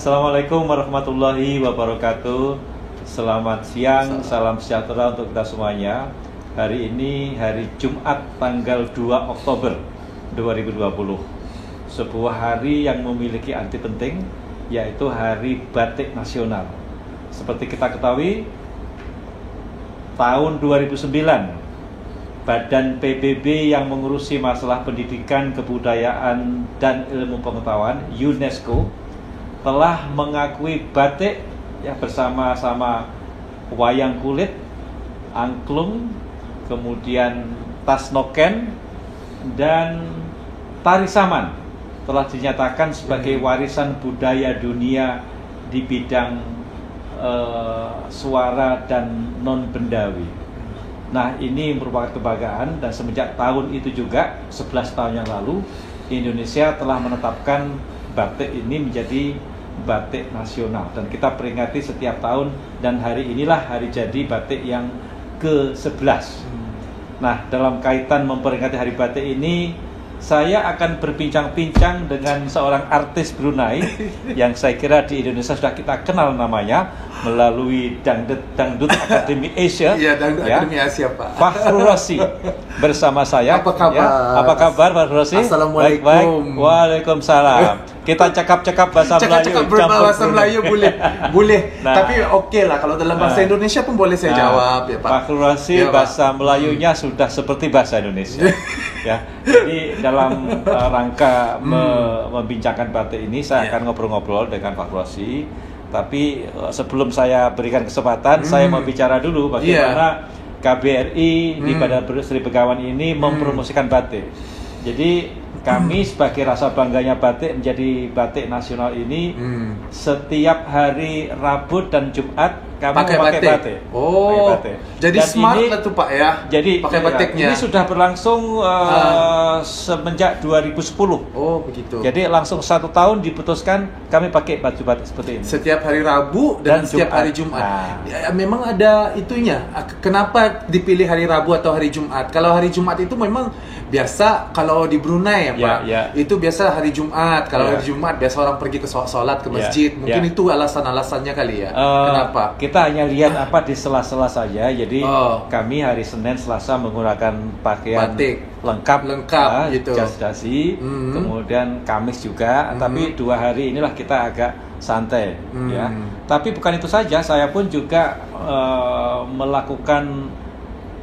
Assalamualaikum warahmatullahi wabarakatuh. Selamat siang, salam sejahtera untuk kita semuanya. Hari ini hari Jumat tanggal 2 Oktober 2020. Sebuah hari yang memiliki arti penting, yaitu Hari Batik Nasional. Seperti kita ketahui, tahun 2009 Badan PBB yang mengurusi masalah pendidikan, kebudayaan, dan ilmu pengetahuan UNESCO telah mengakui batik yang bersama-sama wayang kulit, angklung, kemudian tas noken, dan tari saman telah dinyatakan sebagai warisan budaya dunia di bidang suara dan non-bendawi. Nah, ini merupakan kebanggaan, dan semenjak tahun itu juga 11 tahun yang lalu Indonesia telah menetapkan batik ini menjadi batik nasional, dan kita peringati setiap tahun, dan hari inilah hari jadi batik yang ke-11. Nah, dalam kaitan memperingati hari batik ini, saya akan berbincang-bincang dengan seorang artis Brunei yang saya kira di Indonesia sudah kita kenal namanya melalui Dangdut Akademi Asia. Iya, Dangdut Akademi Asia, Pak. Fakhrul Razi bersama saya. Apa kabar? Ya, apa kabar, Fakhrul Razi? Assalamualaikum. Baik. Waalaikumsalam. Kita cakap-cakap bahasa Melayu. Cakap-cakap berbahasa Melayu boleh. Nah, tapi oke lah, kalau dalam bahasa Indonesia pun boleh saya jawab ya, Pak. Fakhrul Razi Ya, bahasa Melayunya sudah seperti bahasa Indonesia. Ya. Jadi dalam rangka membincangkan batik ini, saya akan ngobrol-ngobrol dengan Fakhrul Razi. Tapi sebelum saya berikan kesempatan, saya mau bicara dulu bagaimana KBRI di Badan Sri Begawan ini mempromosikan batik. Jadi kami sebagai rasa bangganya batik menjadi batik nasional ini, setiap hari Rabu dan Jumat kami pakai batik. Oh, batik. Jadi dan smart ini, lah tuh, Pak ya. Jadi pakai batiknya. Ini sudah berlangsung semenjak 2010. Oh, begitu. Jadi langsung 1 tahun diputuskan kami pakai baju batik seperti ini. Setiap hari Rabu dan setiap hari Jumat. Ya, memang ada itunya. Kenapa dipilih hari Rabu atau hari Jumat? Kalau hari Jumat itu memang biasa kalau di Brunei ya, Pak. Itu biasa hari Jumat. Kalau hari Jumat biasa orang pergi ke sholat ke masjid. Mungkin itu alasan-alasannya kali ya. Kenapa? Kita hanya lihat apa di sela-sela saja. Jadi kami hari Senin, Selasa menggunakan pakaian batik lengkap gitu. Jas dasi. Kemudian Kamis juga. Tapi 2 hari inilah kita agak santai ya. Tapi bukan itu saja, saya pun juga melakukan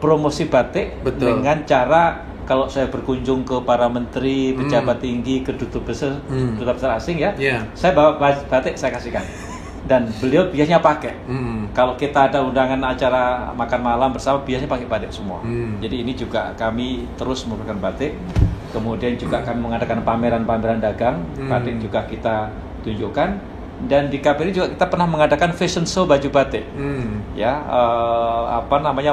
promosi batik dengan cara, kalau saya berkunjung ke para menteri, pejabat tinggi, ke duta besar asing ya, saya bawa batik, saya kasihkan. Dan beliau biasanya pakai. Kalau kita ada undangan acara makan malam bersama, biasanya pakai batik semua. Jadi ini juga kami terus memberikan batik. Kemudian juga kami mengadakan pameran-pameran dagang, batik juga kita tunjukkan. Dan di KBRI juga kita pernah mengadakan fashion show baju batik. Ya,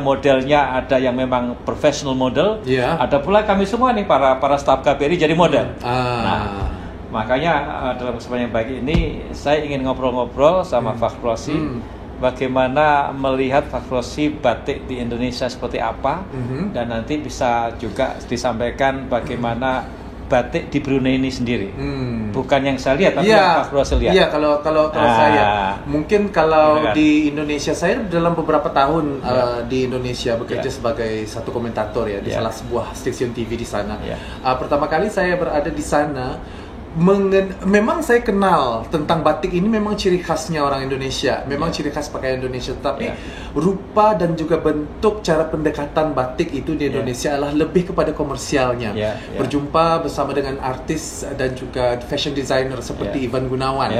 modelnya ada yang memang professional model, ada pula kami semua nih para staf KBRI jadi model. Nah, makanya dalam kesempatan yang baik ini saya ingin ngobrol-ngobrol sama Fakhrul Razi, bagaimana melihat Fakhrul Razi batik di Indonesia seperti apa, dan nanti bisa juga disampaikan bagaimana batik di Brunei ini sendiri. Bukan yang saya lihat, tapi yang Fakhrul Razi lihat. Iya, kalau saya mungkin kalau di Indonesia, saya dalam beberapa tahun di Indonesia bekerja sebagai satu komentator ya di salah sebuah stasiun TV di sana. Pertama kali saya berada di sana, memang saya kenal tentang batik ini, memang ciri khasnya orang Indonesia, memang ciri khas pakaian Indonesia, tapi rupa dan juga bentuk cara pendekatan batik itu di Indonesia adalah lebih kepada komersialnya. Berjumpa bersama dengan artis dan juga fashion designer seperti Ivan Gunawan.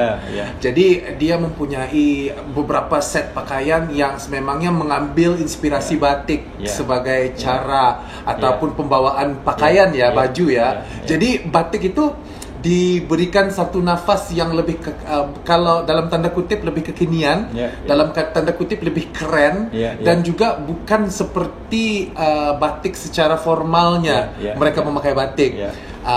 Jadi dia mempunyai beberapa set pakaian yang sememangnya mengambil inspirasi batik sebagai cara ataupun pembawaan pakaian baju ya. Jadi batik itu diberikan satu nafas yang lebih kalau dalam tanda kutip lebih kekinian, dalam tanda kutip lebih keren, dan juga bukan seperti batik secara formalnya mereka memakai batik.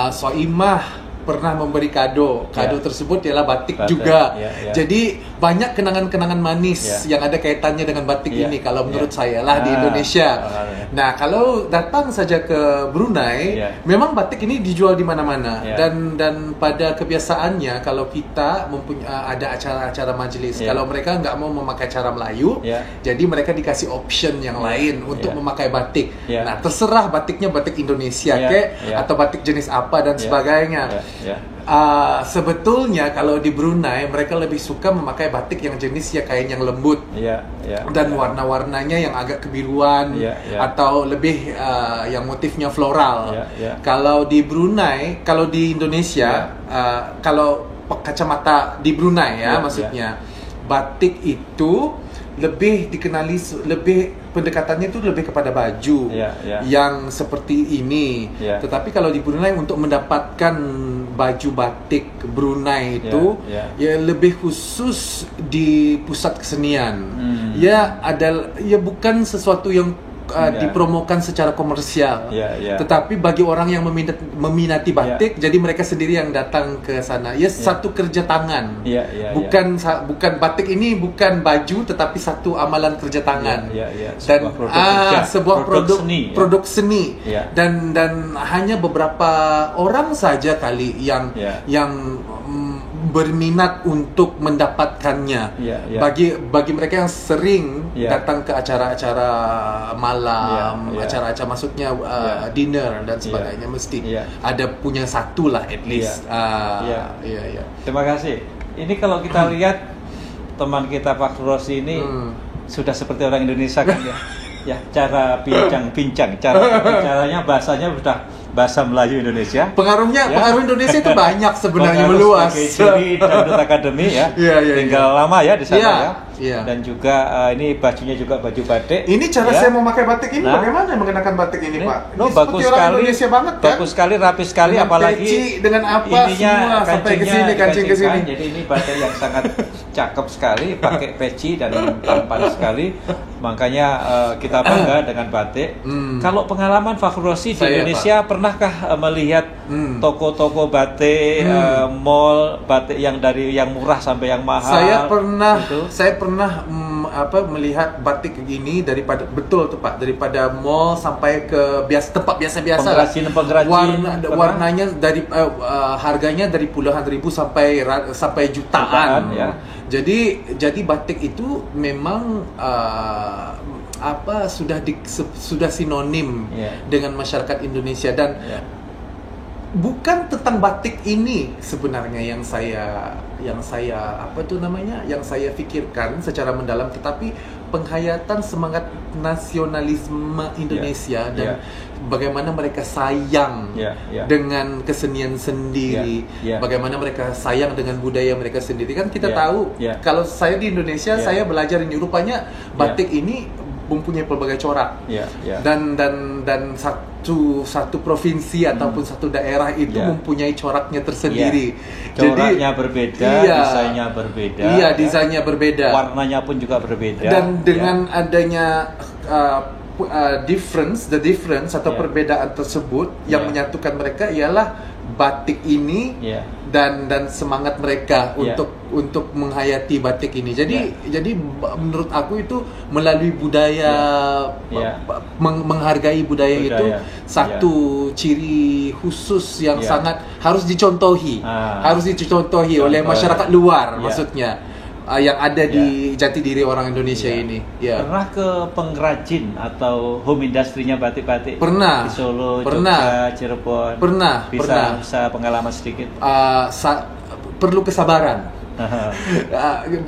Soimah pernah memberi kado tersebut ialah batik juga. Jadi banyak kenangan-kenangan manis yang ada kaitannya dengan batik ini kalau menurut saya lah di Indonesia. Nah, kalau datang saja ke Brunei, memang batik ini dijual di mana-mana dan pada kebiasaannya kalau kita mempunyai ada acara-acara majelis, kalau mereka nggak mau memakai cara Melayu, jadi mereka dikasih option yang lain untuk memakai batik. Nah, terserah batiknya batik Indonesia atau batik jenis apa dan sebagainya. Sebetulnya kalau di Brunei mereka lebih suka memakai batik yang jenis kain yang lembut dan warna-warnanya yang agak kebiruan atau lebih yang motifnya floral. Kalau di Brunei, kalau di Indonesia, kalau kacamata di Brunei maksudnya batik itu lebih dikenali, lebih pendekatannya itu lebih kepada baju yang seperti ini. Tetapi kalau di Brunei untuk mendapatkan baju batik Brunei itu ya lebih khusus di pusat kesenian. Ya bukan sesuatu yang dipromokan secara komersial. Tetapi bagi orang yang meminati batik, jadi mereka sendiri yang datang ke sana. Satu kerja tangan. Bukan batik ini bukan baju, tetapi satu amalan kerja tangan. Dan sebuah produk seni. Dan hanya beberapa orang saja kali yang berminat untuk mendapatkannya. Bagi mereka yang sering datang ke acara-acara malam, acara-acara maksudnya dinner dan sebagainya, mesti ada punya satu lah at least. Terima kasih. Ini kalau kita lihat teman kita Pak Rossi ini sudah seperti orang Indonesia kan ya, cara bincang-bincang, caranya bahasanya sudah bahasa Melayu Indonesia. Pengaruh Indonesia itu banyak sebenarnya, meluas. Jadi Dangdut Academy tinggal lama di sana Dan juga ini bajunya juga baju batik. Ini cara saya memakai batik ini bagaimana mengenakan batik ini, Pak? Ini bagus sekali. Indonesia banget kan? Bagus sekali, rapi sekali, dengan apalagi peci, dengan apa semua sampai ke sini, kancing ke sini. Jadi ini batik yang sangat cakep sekali, pakai peci dan tampan sekali. Makanya kita bangga dengan batik. Kalau pengalaman Fakhrul Rossi di Indonesia, pernahkah melihat toko-toko batik, mall batik yang dari yang murah sampai yang mahal? Saya pernah melihat batik ini daripada daripada mall sampai ke tempat biasa-biasa. Pengrajin warnanya dari harganya dari puluhan ribu sampai jutaan. Jadi batik itu memang sudah sinonim dengan masyarakat Indonesia dan bukan tentang batik ini sebenarnya yang saya pikirkan secara mendalam, tetapi penghayatan semangat nasionalisme Indonesia dan bagaimana mereka sayang dengan kesenian sendiri, bagaimana mereka sayang dengan budaya mereka sendiri. Kan kita tahu kalau saya di Indonesia, saya belajar ini rupanya batik ini mempunyai pelbagai corak dan satu provinsi ataupun satu daerah itu mempunyai coraknya tersendiri. Coraknya berbeda, desainnya berbeda. Desainnya berbeda. Warnanya pun juga berbeda. Dan dengan adanya difference atau perbedaan tersebut yang menyatukan mereka ialah batik ini dan semangat mereka untuk menghayati batik ini. Jadi menurut aku itu melalui budaya menghargai budaya itu satu ciri khusus yang sangat harus dicontohi oleh masyarakat luar maksudnya. Yang ada di jati diri orang Indonesia ini. Pernah ke pengrajin atau home industry-nya batik-batik? Pernah. Di Solo, Jogja, Cirebon. Pernah. Bisa pengalaman sedikit. Perlu kesabaran.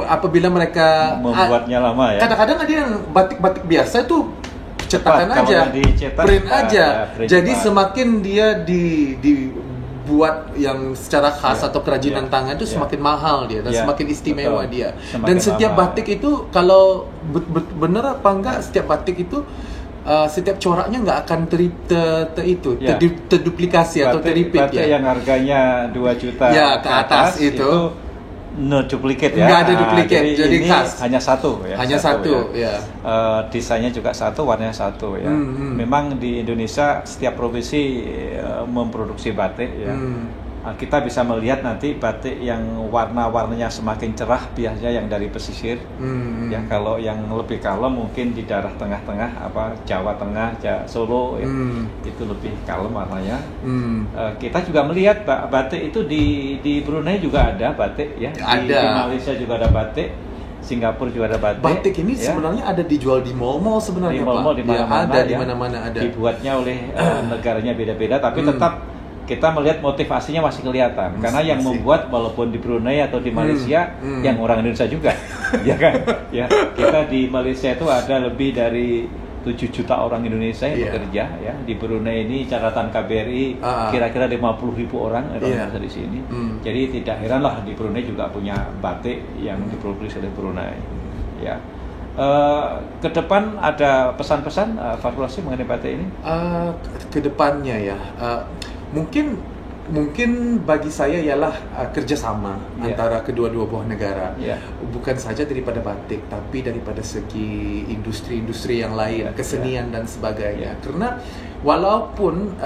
Apabila mereka membuatnya lama Kadang-kadang ada yang batik-batik biasa itu cetakan aja, print aja. Jadi semakin dia dibuat yang secara khas atau kerajinan tangan itu semakin mahal dia dan semakin istimewa dia. Dan setiap batik itu kalau benar apa enggak, setiap batik itu setiap coraknya nggak akan terduplikasi atau terrepeat. Batik yang harganya 2 juta ke atas itu no duplicate nggak ada duplicate, jadi khas. Hanya satu desainnya juga satu, warnanya satu Memang di Indonesia setiap provinsi memproduksi batik kita bisa melihat nanti batik yang warna-warnanya semakin cerah biasanya yang dari pesisir. Ya, kalau yang lebih kalem mungkin di daerah tengah-tengah, Jawa Tengah, Solo, ya, itu lebih kalem warnanya. Kita juga melihat batik itu di Brunei juga ada batik, ya. Di Malaysia juga ada batik. Singapura juga ada batik. Batik ini sebenarnya ada dijual di mall-mall sebenarnya, di mall-mall, Pak. Di mana-mana, di mana-mana ada. Dibuatnya oleh negaranya beda-beda, tapi tetap kita melihat motivasinya masih kelihatan. Karena yang membuat, walaupun di Brunei atau di Malaysia, yang orang Indonesia juga, ya kan? Ya, kita di Malaysia itu ada lebih dari 7 juta orang Indonesia yang bekerja, ya. Di Brunei ini catatan KBRI kira-kira 50.000 orang Indonesia di sini. Jadi tidak heranlah di Brunei juga punya batik yang diproduksi oleh Brunei, ya. Ke depan ada pesan-pesan Fakrul Razi mengenai batik ini? Ke depannya ya, mungkin bagi saya ialah kerjasama antara kedua-dua buah negara, bukan saja daripada batik, tapi daripada segi industri-industri yang lain, kesenian dan sebagainya. Karena walaupun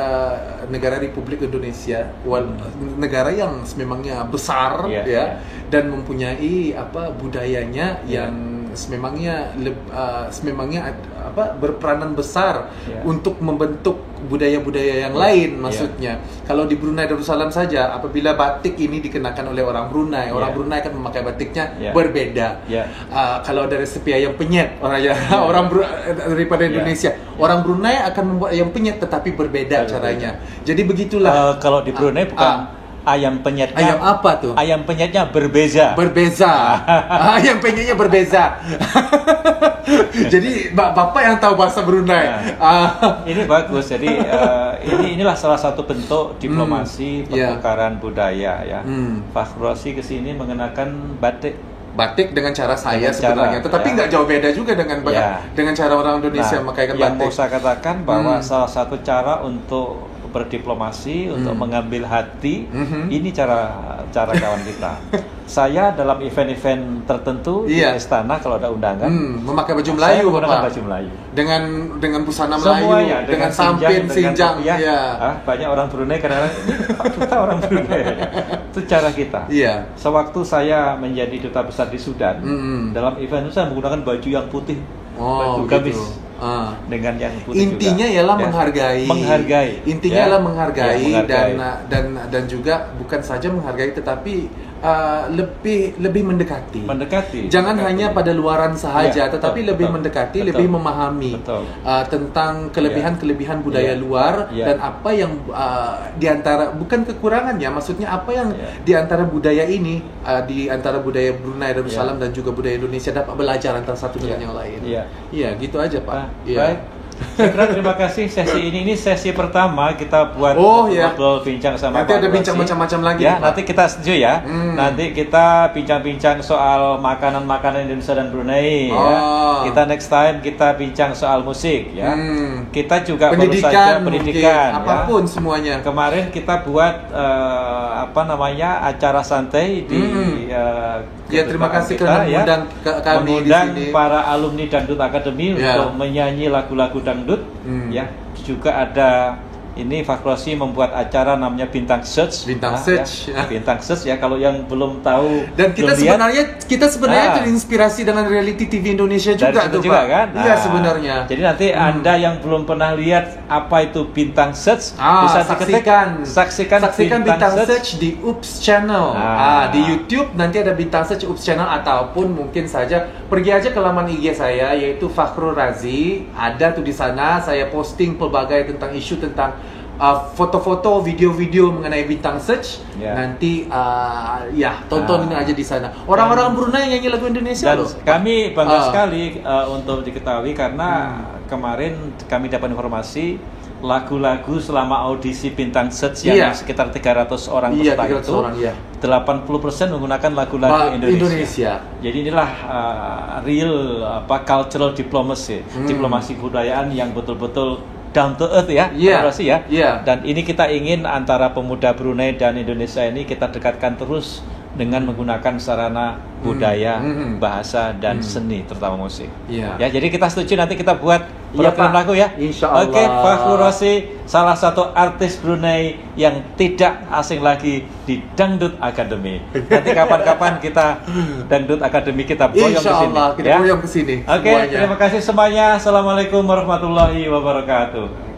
negara Republik Indonesia, negara yang sememangnya besar, dan mempunyai budayanya yang sememangnya berperanan besar untuk membentuk budaya-budaya yang lain, maksudnya. Kalau di Brunei Darussalam saja, apabila batik ini dikenakan oleh orang Brunei, orang Brunei akan memakai batiknya berbeda. Kalau dari segi ayam penyet, orang daripada Indonesia, orang Brunei akan membuat ayam penyet tetapi berbeda caranya. Jadi begitulah. Kalau di Brunei bukan ayam penyetnya. Ayam apa tuh? Ayam penyetnya berbeza. Ayam penyetnya berbeza. Jadi Bapak yang tahu bahasa Brunei. Ini bagus. Jadi inilah salah satu bentuk diplomasi pertukaran budaya, ya. Fakrul Razi kesini mengenakan batik dengan cara saya sebenarnya, tetapi nggak jauh beda juga dengan cara orang Indonesia memakaikan batik. Yang mau saya katakan bahwa salah satu cara untuk berdiplomasi, untuk mengambil hati, ini cara kawan kita. Saya dalam event-event tertentu di istana kalau ada undangan, memakai baju Melayu, Bapak. Baju Melayu. Dengan busana Melayu, dengan sampin, sinjang. Banyak orang Brunei karena kita orang Brunei. Itu cara kita. Sewaktu saya menjadi duta besar di Sudan, dalam event itu saya menggunakan baju yang putih, baju gamis. Dengan yang putih. Intinya ialah menghargai. Intinya ialah menghargai. Dan juga bukan saja menghargai, tetapi lebih mendekati. Jangan hanya pada luaran sahaja, tetapi lebih mendekati, lebih memahami tentang kelebihan-kelebihan budaya luar, dan apa yang diantara, bukan kekurangannya, maksudnya apa yang diantara budaya ini, di antara budaya Brunei Darussalam dan juga budaya Indonesia dapat belajar antara satu dengan yang lain. Iya, gitu aja, Pak. Baik. Terima kasih. Sesi ini sesi pertama kita buat ngobrol bincang sama Nanti ada bincang macam-macam lagi. Nanti kita setuju ya. Nanti kita bincang-bincang soal makanan-makanan Indonesia dan Brunei. Kita next time kita bincang soal musik, ya. Kita juga pendidikan, pendidikan, apapun semuanya. Kemarin kita buat acara santai di terima kasih karena mengundang kami mengundang di sini. Para alumni Dangdut Academy untuk menyanyi lagu-lagu dangdut. Juga ada ini Fakrul Razi membuat acara namanya Bintang Search. Bintang Search ya, kalau yang belum tahu. Dan kita sebenarnya terinspirasi dengan reality TV Indonesia juga tuh, juga, Pak. Kan? Iya, sebenarnya. Jadi nanti Anda yang belum pernah lihat apa itu Bintang Search, bisa saksikan Bintang Search di Oops Channel. Di YouTube nanti ada Bintang Search Oops Channel, ataupun mungkin saja pergi aja ke laman IG saya, yaitu Fakrul Razi. Ada tuh di sana saya posting pelbagai tentang isu tentang foto-foto, video-video mengenai Bintang Search. Nanti tontonin aja di sana. Orang-orang Brunei nyanyi lagu Indonesia dan loh. Kami bangga sekali untuk diketahui karena kemarin kami dapat informasi lagu-lagu selama audisi Bintang Search yang sekitar 300 orang peserta itu 80% menggunakan lagu-lagu Indonesia. Jadi inilah real cultural diplomacy, diplomasi kebudayaan yang betul-betul down to earth ya. Dan ini kita ingin antara pemuda Brunei dan Indonesia ini kita dekatkan terus dengan menggunakan sarana budaya, bahasa dan seni, terutama musik. Ya, jadi kita setuju nanti kita buat program lagu ya. Insya Allah. Oke, Fahrul Razi, salah satu artis Brunei yang tidak asing lagi di Dangdut Academy. Nanti kapan-kapan kita Dangdut Academy kita boyong ke sini. Insya Allah, kita boyong ke sini. Oke, terima kasih semuanya. Assalamualaikum warahmatullahi wabarakatuh.